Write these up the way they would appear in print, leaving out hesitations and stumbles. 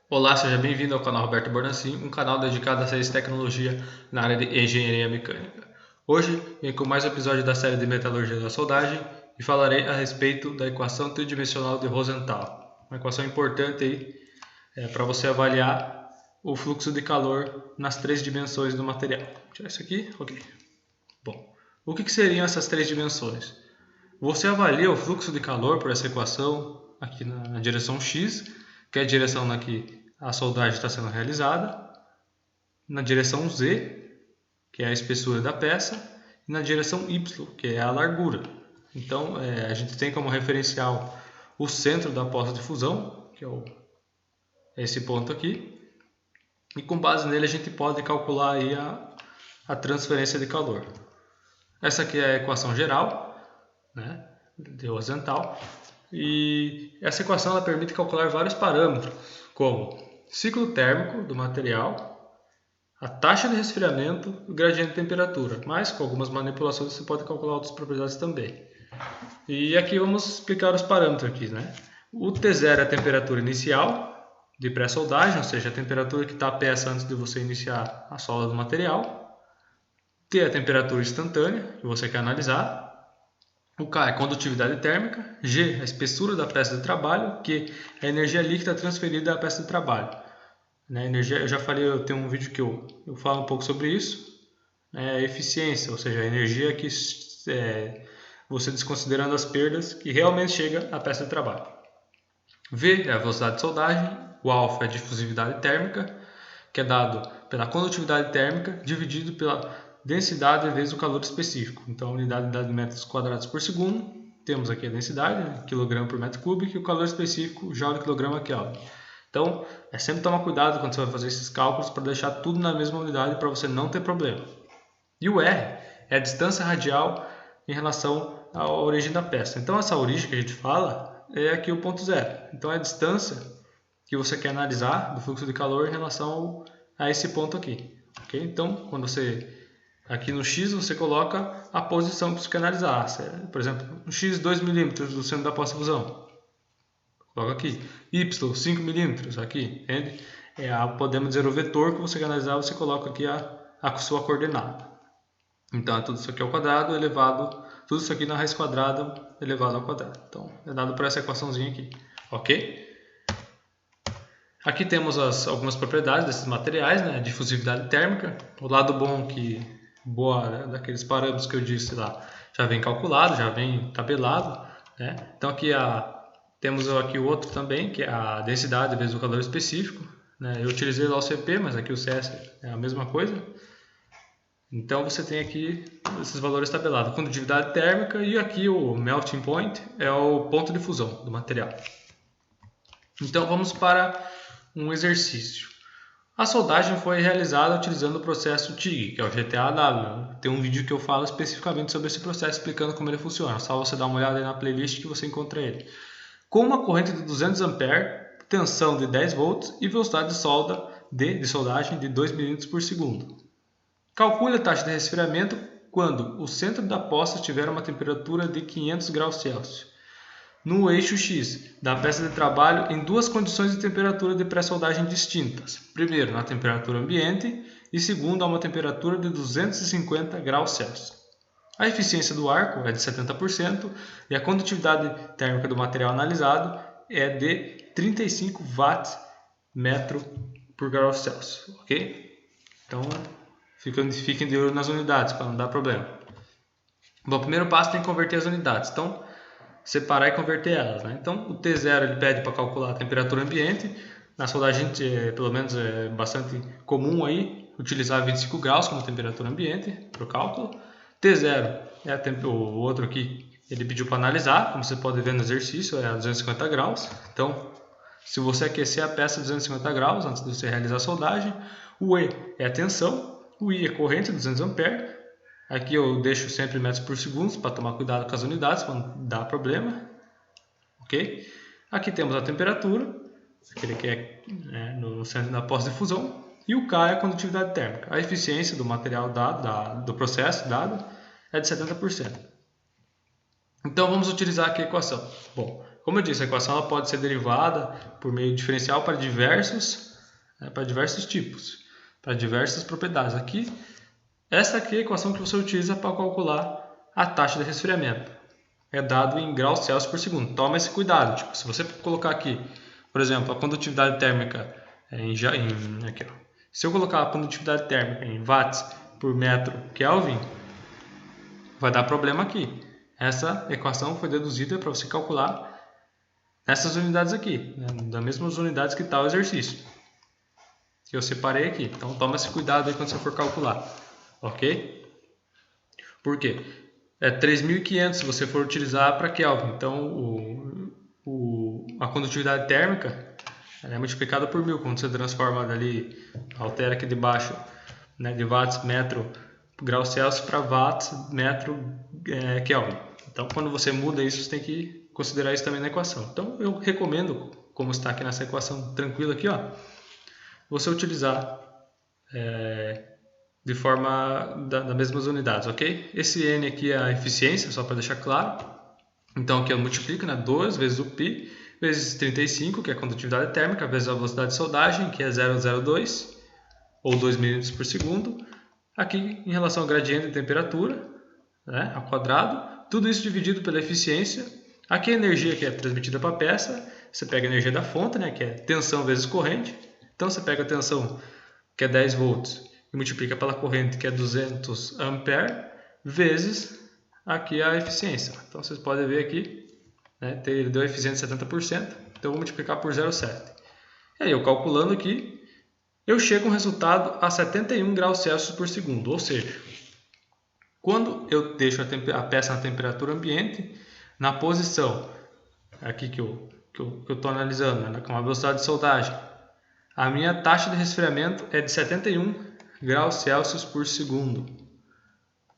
Olá, seja bem-vindo ao canal Roberto Bornacin, um canal dedicado a ciência e tecnologia na área de engenharia mecânica. Hoje venho com mais um episódio da série de metalurgia da soldagem e falarei a respeito da equação tridimensional de Rosenthal. Uma equação importante aí para você avaliar o fluxo de calor nas três dimensões do material. Vou tirar isso aqui, ok. Bom, o que seriam essas três dimensões? Você avalia o fluxo de calor por essa equação aqui na direção x, que é a direção na que a soldagem está sendo realizada, na direção z, que é a espessura da peça, e na direção y, que é a largura. Então, a gente tem como referencial o centro da poça de fusão, que é esse ponto aqui, e com base nele a gente pode calcular aí a transferência de calor. Essa aqui é a equação geral, né, de Rosenthal, e essa equação ela permite calcular vários parâmetros, como ciclo térmico do material, a taxa de resfriamento e o gradiente de temperatura, mas com algumas manipulações você pode calcular outras propriedades também. E aqui vamos explicar os parâmetros aqui, né? O T0 é a temperatura inicial de pré-soldagem, ou seja, a temperatura que está a peça antes de você iniciar a solda do material. T é a temperatura instantânea que você quer analisar. O K é a condutividade térmica. G é a espessura da peça de trabalho. Q é a energia líquida transferida à peça de trabalho. Energia, eu já falei, eu tenho um vídeo que eu falo um pouco sobre isso. Eficiência, ou seja, a energia que você desconsiderando as perdas que realmente chega à peça de trabalho. V é a velocidade de soldagem. O alfa é a difusividade térmica, que é dado pela condutividade térmica dividido pela densidade vezes o calor específico. Então, a unidade de metros quadrados por segundo. Temos aqui a densidade, né, kg por metro cúbico, e o calor específico, joule quilograma Kelvin. Então, sempre tomar cuidado quando você vai fazer esses cálculos para deixar tudo na mesma unidade para você não ter problema. E o R é a distância radial em relação à origem da peça. Então, essa origem que a gente fala é aqui o ponto zero. Então, é a distância que você quer analisar do fluxo de calor em relação a esse ponto aqui. Okay? Então, quando você aqui no X você coloca a posição que você quer analisar. Por exemplo, no X 2 mm do centro da poça de fusão. Coloca aqui. Y 5 mm aqui. Entende? Podemos dizer o vetor que você quer analisar, você coloca aqui a sua coordenada. Então, tudo isso aqui ao quadrado elevado, tudo isso aqui na raiz quadrada elevado ao quadrado. Então, é dado por essa equaçãozinha aqui. Ok? Aqui temos algumas propriedades desses materiais, né? Difusividade térmica. O lado bom que daqueles parâmetros que eu disse lá já vem calculado, já vem tabelado, né? Então aqui temos aqui o outro também, que é a densidade vezes o calor específico, né? Eu utilizei lá o CP, mas aqui o CS é a mesma coisa. Então você tem aqui esses valores tabelados, condutividade térmica, e aqui o melting point é o ponto de fusão do material. Então vamos para um exercício. A soldagem foi realizada utilizando o processo TIG, que é o GTAW. Tem um vídeo que eu falo especificamente sobre esse processo, explicando como ele funciona. Só você dar uma olhada aí na playlist que você encontra ele. Com uma corrente de 200 A, tensão de 10 volts e velocidade de soldagem de 2 mm por segundo. Calcule a taxa de resfriamento quando o centro da poça tiver uma temperatura de 500 graus Celsius. No eixo X da peça de trabalho em duas condições de temperatura de pré-soldagem distintas. Primeiro, na temperatura ambiente e segundo, a uma temperatura de 250 graus Celsius. A eficiência do arco é de 70% e a condutividade térmica do material analisado é de 35 watts metro por grau Celsius. Ok? Então, fiquem de olho nas unidades para não dar problema. Bom, o primeiro passo tem que converter as unidades. Então, separar e converter elas, né? Então, o T0 ele pede para calcular a temperatura ambiente. Na soldagem, pelo menos é bastante comum aí utilizar 25 graus como temperatura ambiente para o cálculo. T0 é o outro aqui, ele pediu para analisar, como você pode ver no exercício, é a 250 graus. Então, se você aquecer a peça a 250 graus antes de você realizar a soldagem, o E é a tensão, o I é corrente, 200 A. Aqui eu deixo sempre metros por segundo para tomar cuidado com as unidades, para não dar problema. Ok? Aqui temos a temperatura, aquele que é no centro da poça de fusão, e o K é a condutividade térmica. A eficiência do material dado, do processo dado, é de 70%. Então vamos utilizar aqui a equação. Bom, como eu disse, a equação ela pode ser derivada por meio diferencial para diversos tipos, para diversas propriedades. Essa aqui é a equação que você utiliza para calcular a taxa de resfriamento. É dado em graus Celsius por segundo. Toma esse cuidado. Tipo, se você colocar aqui, por exemplo, a condutividade térmica aqui, ó. Se eu colocar a condutividade térmica em watts por metro Kelvin, vai dar problema aqui. Essa equação foi deduzida para você calcular nessas unidades aqui, né, das mesmas unidades que está o exercício que eu separei aqui. Então toma esse cuidado aí quando você for calcular, ok? Por quê? É 3.500 se você for utilizar para Kelvin. Então a condutividade térmica é multiplicada por 1000 quando você transforma ali, altera aqui de baixo, né, de watts metro graus Celsius para watts metro Kelvin. Então quando você muda isso, você tem que considerar isso também na equação. Então eu recomendo, como está aqui nessa equação tranquila aqui, ó, você utilizar de forma das mesmas unidades, ok? Esse N aqui é a eficiência, só para deixar claro. Então aqui eu multiplico, né, 2 vezes o π vezes 35, que é a condutividade térmica, vezes a velocidade de soldagem, que é 0,02 ou 2 milímetros por segundo. Aqui em relação ao gradiente de temperatura, né, ao quadrado, tudo isso dividido pela eficiência. Aqui a energia que é transmitida para a peça, você pega a energia da fonte, né, que é tensão vezes corrente. Então você pega a tensão, que é 10 volts, e multiplica pela corrente, que é 200 ampere, vezes aqui a eficiência. Então vocês podem ver aqui, né, ele deu a eficiência de 70%, então eu vou multiplicar por 0,7. E aí eu calculando aqui, eu chego a um resultado a 71 graus Celsius por segundo, ou seja, quando eu deixo a peça na temperatura ambiente, na posição aqui que eu estou analisando, né, com a velocidade de soldagem, a minha taxa de resfriamento é de 71 graus Celsius por segundo.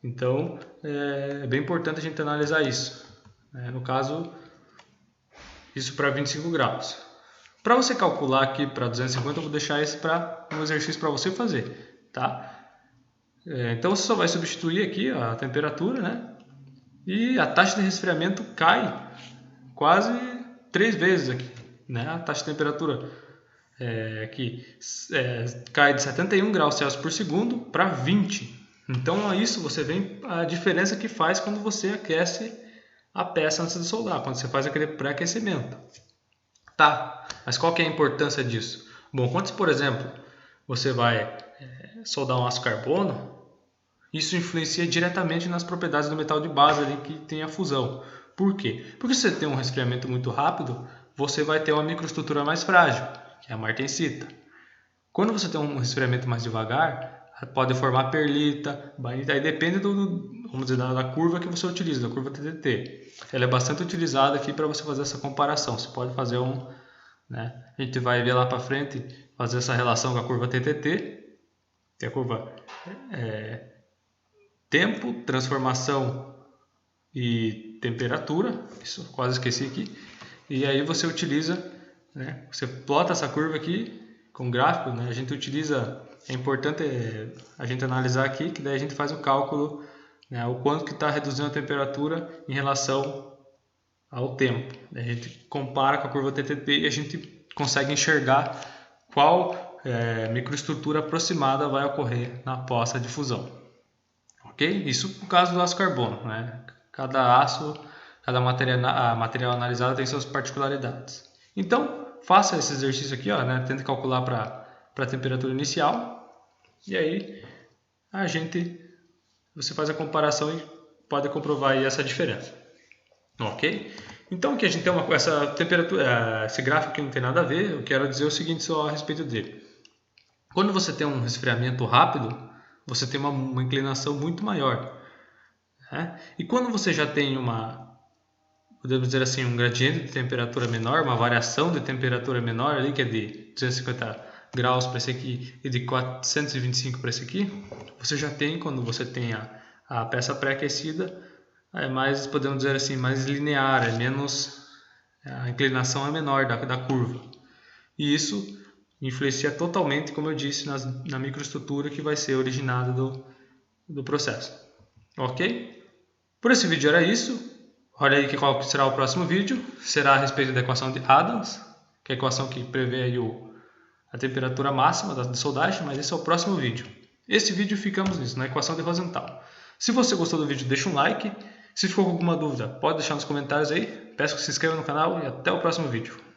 Então é bem importante a gente analisar isso. No caso, isso para 25 graus. Para você calcular aqui para 250, eu vou deixar esse para um exercício para você fazer, tá? Então você só vai substituir aqui a temperatura, né? E a taxa de resfriamento cai quase 3 vezes aqui, né? A taxa de temperatura aqui cai de 71 graus Celsius por segundo para 20. Então, a isso você vê a diferença que faz quando você aquece a peça antes de soldar, quando você faz aquele pré-aquecimento. Tá, mas qual que é a importância disso? Bom, quando, por exemplo, você vai soldar um aço carbono, isso influencia diretamente nas propriedades do metal de base ali que tem a fusão. Por quê? Porque se você tem um resfriamento muito rápido, você vai ter uma microestrutura mais frágil, que é a martensita. Quando você tem um resfriamento mais devagar, pode formar perlita, bainita, aí depende vamos dizer, da curva que você utiliza, da curva TTT. Ela é bastante utilizada aqui para você fazer essa comparação. Você pode fazer né? A gente vai ver lá para frente, fazer essa relação com a curva TTT, que é a curva tempo, transformação e temperatura. Isso quase esqueci aqui. E aí você utiliza, né? Você plota essa curva aqui com gráfico, né? A gente utiliza, é importante a gente analisar aqui, que daí a gente faz o cálculo, né, o quanto que está reduzindo a temperatura em relação ao tempo. A gente compara com a curva TTT e a gente consegue enxergar qual microestrutura aproximada vai ocorrer na poça de fusão. Ok? Isso no caso do aço carbono, né? Cada material analisado tem suas particularidades. Então, faça esse exercício aqui, ó, né? Tente calcular para a temperatura inicial e aí você faz a comparação e pode comprovar aí essa diferença. Ok? Então aqui a gente tem essa temperatura, esse gráfico que não tem nada a ver. Eu quero dizer o seguinte só a respeito dele. Quando você tem um resfriamento rápido, você tem uma inclinação muito maior, né? E quando você já tem podemos dizer assim, um gradiente de temperatura menor, uma variação de temperatura menor ali, que é de 250 graus para esse aqui e de 425 para esse aqui, você já tem, quando você tem a peça pré-aquecida, mais, podemos dizer assim, mais linear, a inclinação é menor da curva. E isso influencia totalmente, como eu disse, na microestrutura que vai ser originada do processo. Ok? Por esse vídeo era isso. Olha aí qual será o próximo vídeo. Será a respeito da equação de Adams, que é a equação que prevê aí a temperatura máxima da soldagem, mas esse é o próximo vídeo. Este vídeo ficamos nisso, na equação de Rosenthal. Se você gostou do vídeo, deixa um like. Se ficou com alguma dúvida, pode deixar nos comentários aí. Peço que se inscreva no canal e até o próximo vídeo.